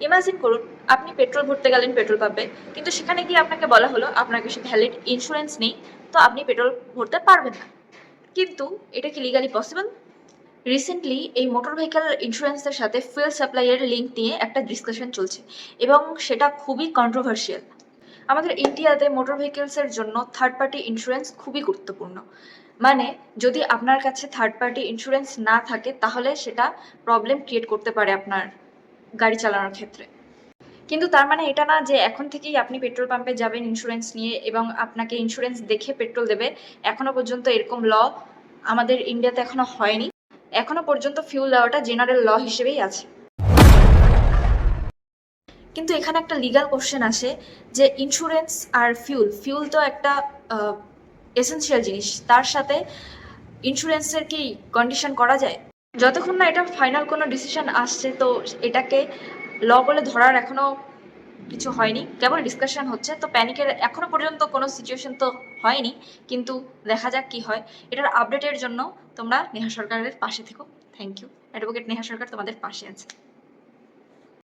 Imagine করুন আপনি petrol ভরতে গেলেন পেট্রোল পাম্পে, কিন্তু সেখানে গিয়ে আপনাকে বলা হলো আপনার কাছে ভ্যালিড ইন্স্যুরেন্স নেই, তো আপনি পেট্রোল ভরতে পারবেন না। কিন্তু এটা কি লিগালি পসিবল? রিসেন্টলি এই মোটর ভেহিক্যাল ইন্স্যুরেন্সের সাথে ফুয়েল সাপ্লাইয়ের লিঙ্ক নিয়ে একটা ডিসকাশন চলছে এবং সেটা খুবই কন্ট্রোভার্সিয়াল। আমাদের ইন্ডিয়াতে মোটর ভেহিকেলসের জন্য থার্ড পার্টি ইন্স্যুরেন্স খুবই গুরুত্বপূর্ণ। মানে যদি আপনার কাছে থার্ড পার্টি ইন্স্যুরেন্স না থাকে তাহলে সেটা প্রবলেম ক্রিয়েট করতে পারে আপনার গাড়ি চালানোর ক্ষেত্রে। কিন্তু তার মানে এটা না যে এখন থেকেই আপনি পেট্রোল পাম্পে যাবেন ইন্স্যুরেন্স নিয়ে এবং আপনাকে ইন্স্যুরেন্স দেখে পেট্রোল দেবে। এখনো পর্যন্ত এরকম ল আমাদের ইন্ডিয়াতে এখনো হয়নি। এখনো পর্যন্ত ফিউল দেওয়াটা জেনারেল ল হিসেবেই আছে। কিন্তু এখানে একটা লিগাল কোশ্চেন আসে যে ইন্স্যুরেন্স আর ফিউল তো একটা এসেনশিয়াল জিনিস, তার সাথে ইন্স্যুরেন্সের কি কন্ডিশন করা যায়? যতক্ষণ না এটা ফাইনাল কোনো ডিসিশন আসছে, তো এটাকে ল বলে ধরার এখনো কিছু হয়নি, কেবল ডিসকাশন হচ্ছে। তো প্যানিকের এখনো পর্যন্ত কোনো সিচুয়েশন তো হয়নি, কিন্তু দেখা যাক কি হয়। এটার আপডেটের জন্য তোমরা নেহা সরকারের পাশে থেকো। Thank you. Advocate Neha Sarkar তোমাদের পাশে আছে।